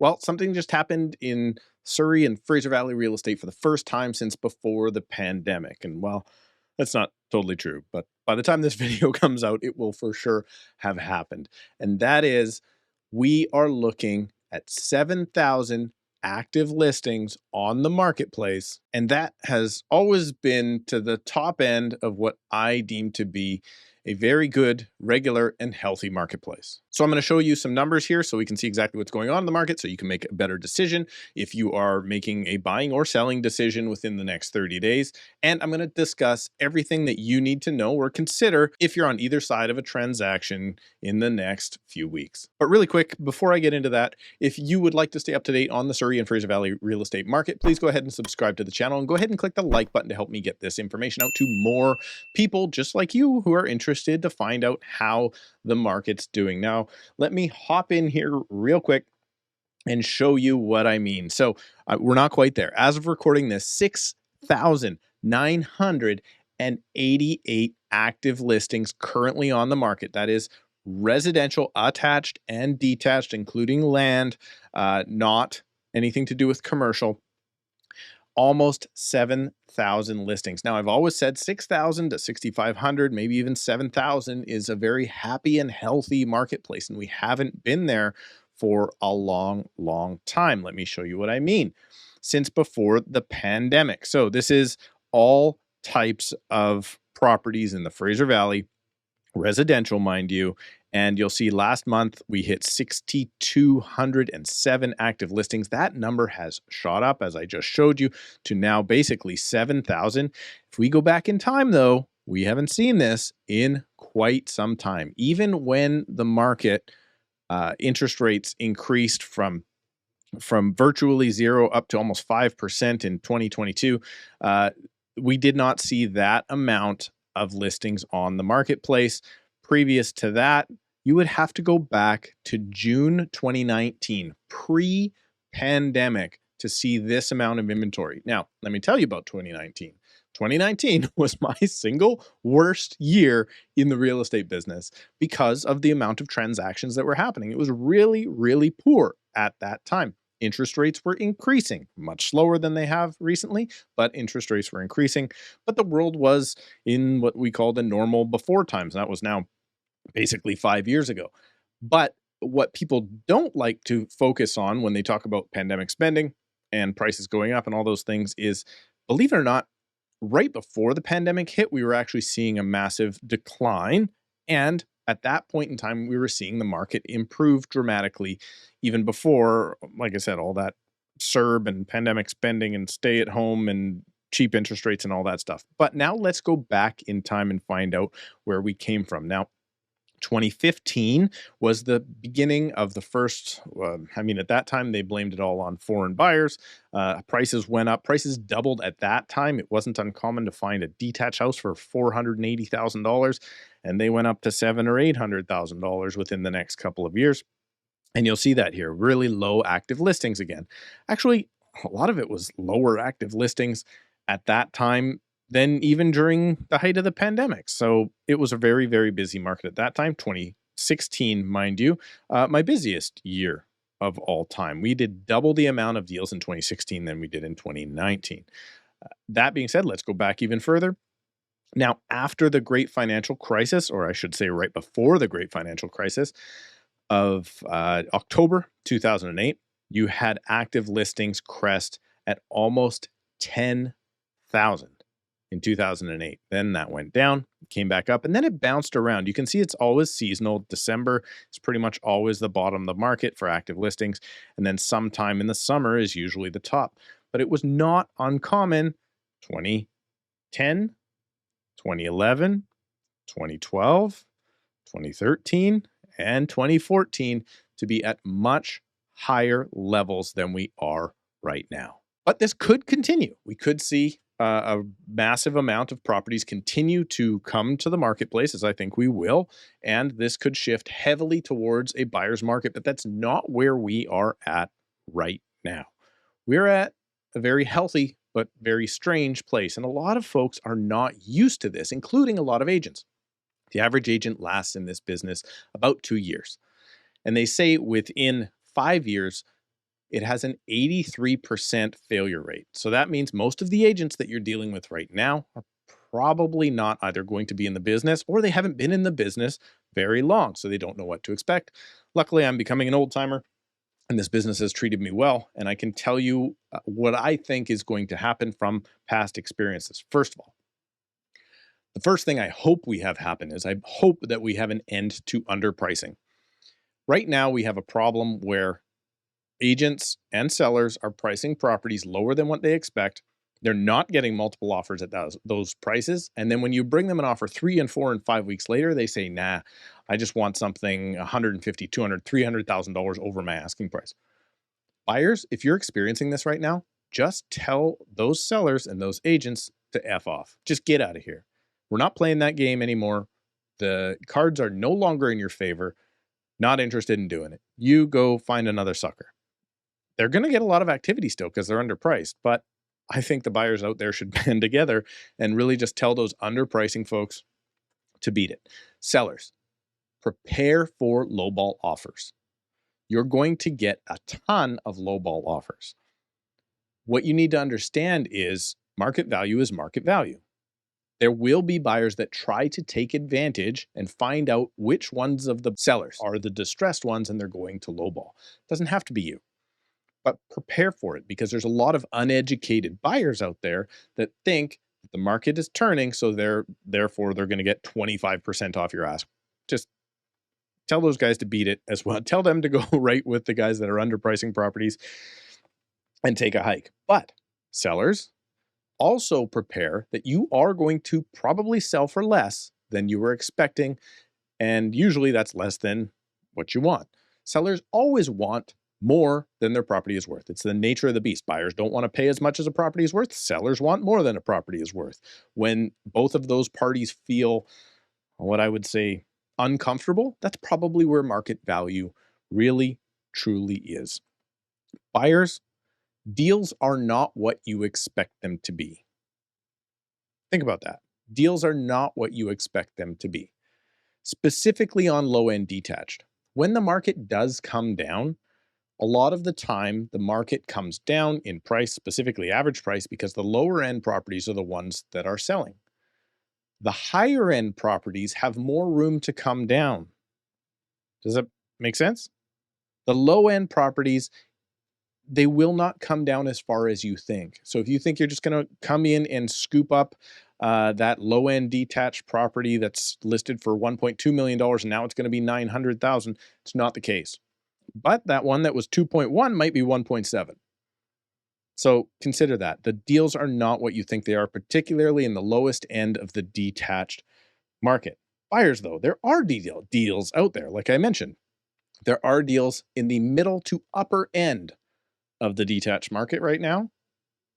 Well, something just happened in Surrey and Fraser Valley real estate for the first time since before the pandemic. And well, that's not totally true, but by the time this video comes out, it will for sure have happened. And that is, we are looking at 7,000 active listings on the marketplace. And that has always been to the top end of what I deem to be a very good, regular, and healthy marketplace. So I'm going to show you some numbers here so we can see exactly what's going on in the market so you can make a better decision if you are making a buying or selling decision within the next 30 days. And I'm going to discuss everything that you need to know or consider if you're on either side of a transaction in the next few weeks. But really quick, before I get into that, if you would like to stay up to date on the Surrey and Fraser Valley real estate market, please go ahead and subscribe to the channel and go ahead and click the like button to help me get this information out to more people just like you who are interested to find out how the market's doing. Now, let me hop in here real quick and show you what I mean. So we're not quite there. As of recording this, 6,988 active listings currently on the market. That is residential, attached and detached, including land, not anything to do with commercial. Almost 7,000 listings. Now, I've always said 6,000 to 6,500, maybe even 7,000 is a very happy and healthy marketplace, and we haven't been there for a long, long time. Let me show you what I mean. Since before the pandemic. So this is all types of properties in the Fraser Valley, residential, mind you. And you'll see last month we hit 6,207 active listings. That number has shot up, as I just showed you, to now basically 7,000. If we go back in time, though, we haven't seen this in quite some time. Even when the market interest rates increased from virtually zero up to almost 5% in 2022, we did not see that amount of listings on the marketplace. Previous to that, you would have to go back to June 2019, pre-pandemic, to see this amount of inventory. Now, let me tell you about 2019. 2019 was my single worst year in the real estate business because of the amount of transactions that were happening. It was really, really poor at that time. Interest rates were increasing, much slower than they have recently, but interest rates were increasing. But the world was in what we call the normal before times. That was now basically 5 years ago. But what people don't like to focus on when they talk about pandemic spending and prices going up and all those things is, believe it or not, right before the pandemic hit, we were actually seeing a massive decline. And at that point in time, we were seeing the market improve dramatically, even before, like I said, all that CERB and pandemic spending and stay at home and cheap interest rates and all that stuff. But now let's go back in time and find out where we came from. Now, 2015 was the beginning of the first, at that time, they blamed it all on foreign buyers. Prices went up. Prices doubled at that time. It wasn't uncommon to find a detached house for $480,000, and they went up to $700,000 or $800,000 within the next couple of years. And you'll see that here, really low active listings again. Actually, a lot of it was lower active listings at that time than even during the height of the pandemic. So it was a very, very busy market at that time. 2016, mind you, my busiest year of all time. We did double the amount of deals in 2016 than we did in 2019. That being said, let's go back even further. Now, after the great financial crisis, or I should say right before the great financial crisis of October 2008, you had active listings crest at almost 10,000. In 2008. Then that went down, came back up, and then it bounced around. You can see it's always seasonal. December is pretty much always the bottom of the market for active listings, and then sometime in the summer is usually the top. But it was not uncommon 2010, 2011, 2012, 2013, and 2014 to be at much higher levels than we are right now. But this could continue. We could see a massive amount of properties continue to come to the marketplace, as I think we will, and this could shift heavily towards a buyer's market, but that's not where we are at right now. We're at a very healthy but very strange place, and a lot of folks are not used to this, including a lot of agents. The average agent lasts in this business about 2 years, and they say within 5 years, it has an 83% failure rate. So that means most of the agents that you're dealing with right now are probably not either going to be in the business or they haven't been in the business very long, so they don't know what to expect. Luckily, I'm becoming an old timer and this business has treated me well. And I can tell you what I think is going to happen from past experiences. First of all, the first thing I hope we have happen is I hope that we have an end to underpricing. Right now, we have a problem where agents and sellers are pricing properties lower than what they expect. They're not getting multiple offers at those prices. And then when you bring them an offer 3 and 4 and 5 weeks later, they say, nah, I just want something $150,000, $200,000, $300,000 over my asking price. Buyers, if you're experiencing this right now, just tell those sellers and those agents to F off. Just get out of here. We're not playing that game anymore. The cards are no longer in your favor. Not interested in doing it. You go find another sucker. They're going to get a lot of activity still because they're underpriced, but I think the buyers out there should band together and really just tell those underpricing folks to beat it. Sellers, prepare for lowball offers. You're going to get a ton of lowball offers. What you need to understand is market value is market value. There will be buyers that try to take advantage and find out which ones of the sellers are the distressed ones and they're going to lowball. It doesn't have to be you. But prepare for it because there's a lot of uneducated buyers out there that think the market is turning, so therefore they're going to get 25% off your ask. Just tell those guys to beat it as well. Tell them to go right with the guys that are underpricing properties and take a hike. But sellers, also prepare that you are going to probably sell for less than you were expecting, and usually that's less than what you want. Sellers always want more than their property is worth. It's the nature of the beast. Buyers don't want to pay as much as a property is worth. Sellers want more than a property is worth. When both of those parties feel what I would say uncomfortable, that's probably where market value really, truly is. Buyers, deals are not what you expect them to be. Think about that. Deals are not what you expect them to be. Specifically on low-end detached. When the market does come down, a lot of the time, the market comes down in price, specifically average price, because the lower end properties are the ones that are selling. The higher end properties have more room to come down. Does that make sense? The low end properties, they will not come down as far as you think. So if you think you're just going to come in and scoop up that low end detached property that's listed for $1.2 million and now it's going to be $900,000, it's not the case. But that one that was 2.1 might be 1.7. So consider that. The deals are not what you think they are, particularly in the lowest end of the detached market. Buyers, though, there are deals out there. Like I mentioned, there are deals in the middle to upper end of the detached market right now.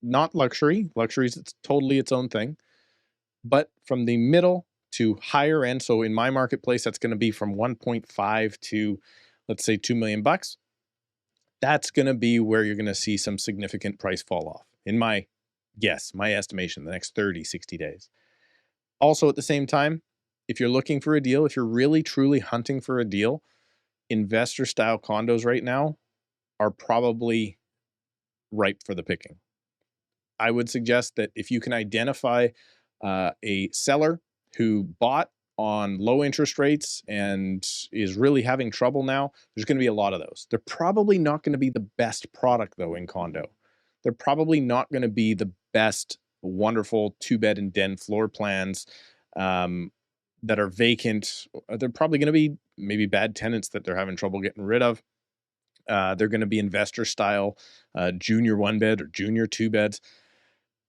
Not luxury. Luxury is totally its own thing. But from the middle to higher end, so in my marketplace, that's going to be from 1.5 to, let's say, $2 million. That's going to be where you're going to see some significant price fall off, in my guess, my estimation, the next 30, 60 days. Also, at the same time, if you're looking for a deal, if you're really, truly hunting for a deal, investor-style condos right now are probably ripe for the picking. I would suggest that if you can identify a seller who bought on low interest rates and is really having trouble now, there's going to be a lot of those. They're probably not going to be the best product, though, in condo. They're probably not going to be the best, wonderful 2-bed and den floor plans that are vacant. They're probably going to be maybe bad tenants that they're having trouble getting rid of. They're going to be investor style, junior 1-bed or junior 2-beds.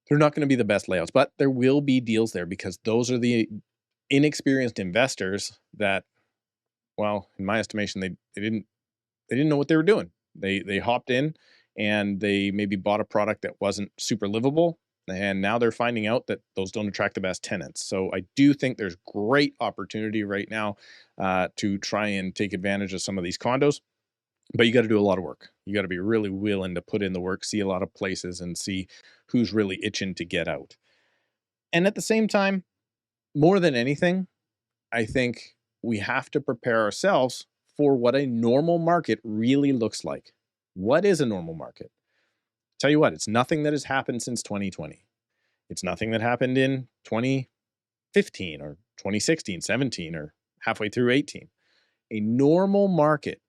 They're not going to be the best layouts, but there will be deals there because those are the inexperienced investors that, well, in my estimation, they didn't know what they were doing. They hopped in and they maybe bought a product that wasn't super livable, and now they're finding out that those don't attract the best tenants. So I do think there's great opportunity right now to try and take advantage of some of these condos. But you got to do a lot of work. You got to be really willing to put in the work, see a lot of places, and see who's really itching to get out. And at the same time, more than anything, I think we have to prepare ourselves for what a normal market really looks like. What is a normal market? Tell you what, it's nothing that has happened since 2020. It's nothing that happened in 2015 or 2016, 17, or halfway through 18. A normal market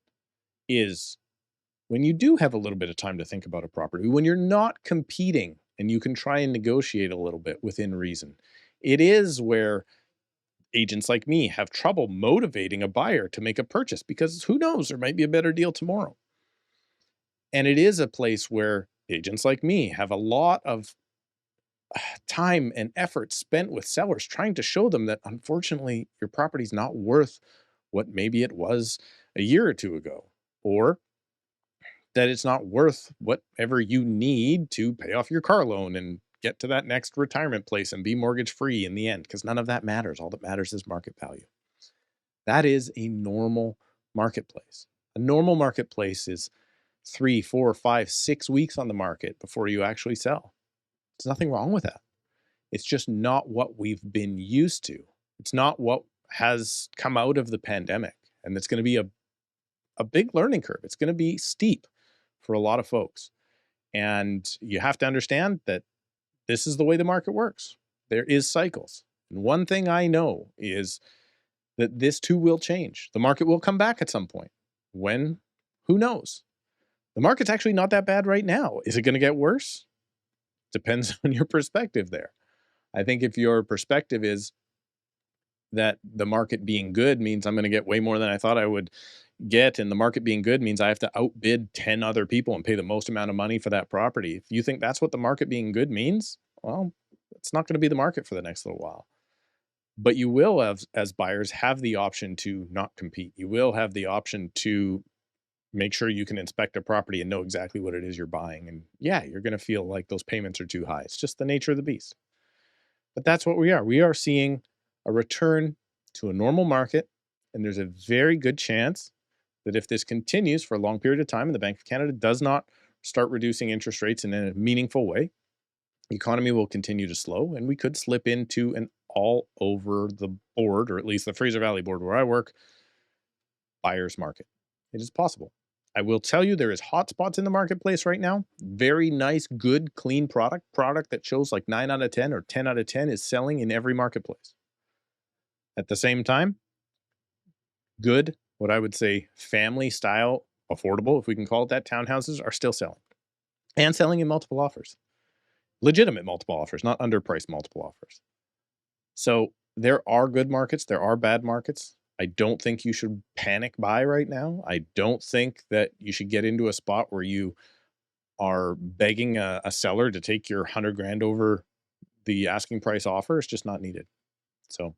is when you do have a little bit of time to think about a property, when you're not competing and you can try and negotiate a little bit within reason. It is where agents like me have trouble motivating a buyer to make a purchase because who knows, there might be a better deal tomorrow. And it is a place where agents like me have a lot of time and effort spent with sellers trying to show them that unfortunately your property's not worth what maybe it was a year or two ago, or that it's not worth whatever you need to pay off your car loan and get to that next retirement place and be mortgage free in the end, because none of that matters. All that matters is market value. That is a normal marketplace. A normal marketplace is 3, 4, 5, 6 weeks on the market before you actually sell. There's nothing wrong with that. It's just not what we've been used to. It's not what has come out of the pandemic. And it's going to be a big learning curve. It's going to be steep for a lot of folks. And you have to understand that this is the way the market works. There is cycles. And one thing I know is that this too will change. The market will come back at some point. When? Who knows? The market's actually not that bad right now. Is it going to get worse? Depends on your perspective there. I think if your perspective is that the market being good means I'm going to get way more than I thought I would get, and the market being good means I have to outbid 10 other people and pay the most amount of money for that property. If you think that's what the market being good means, well, it's not going to be the market for the next little while. But you will, as buyers, have the option to not compete. You will have the option to make sure you can inspect a property and know exactly what it is you're buying. And yeah, you're going to feel like those payments are too high. It's just the nature of the beast. But that's what we are. We are seeing a return to a normal market. And there's a very good chance that if this continues for a long period of time and the Bank of Canada does not start reducing interest rates in a meaningful way, the economy will continue to slow and we could slip into an all over the board, or at least the Fraser Valley board where I work, buyer's market. It is possible. I will tell you there is hot spots in the marketplace right now. Very nice, good, clean product that shows like 9 out of 10 or 10 out of 10 is selling in every marketplace. At the same time, good, what I would say family style, affordable, if we can call it that, townhouses are still selling and selling in multiple offers. Legitimate multiple offers, not underpriced multiple offers. So there are good markets, there are bad markets. I don't think you should panic buy right now. I don't think that you should get into a spot where you are begging a seller to take your $100,000 over the asking price offer. It's just not needed. So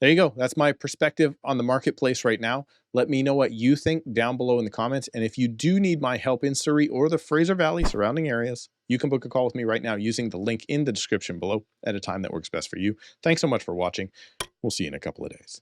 there you go. That's my perspective on the marketplace right now. Let me know what you think down below in the comments. And if you do need my help in Surrey or the Fraser Valley surrounding areas, you can book a call with me right now using the link in the description below at a time that works best for you. Thanks so much for watching. We'll see you in a couple of days.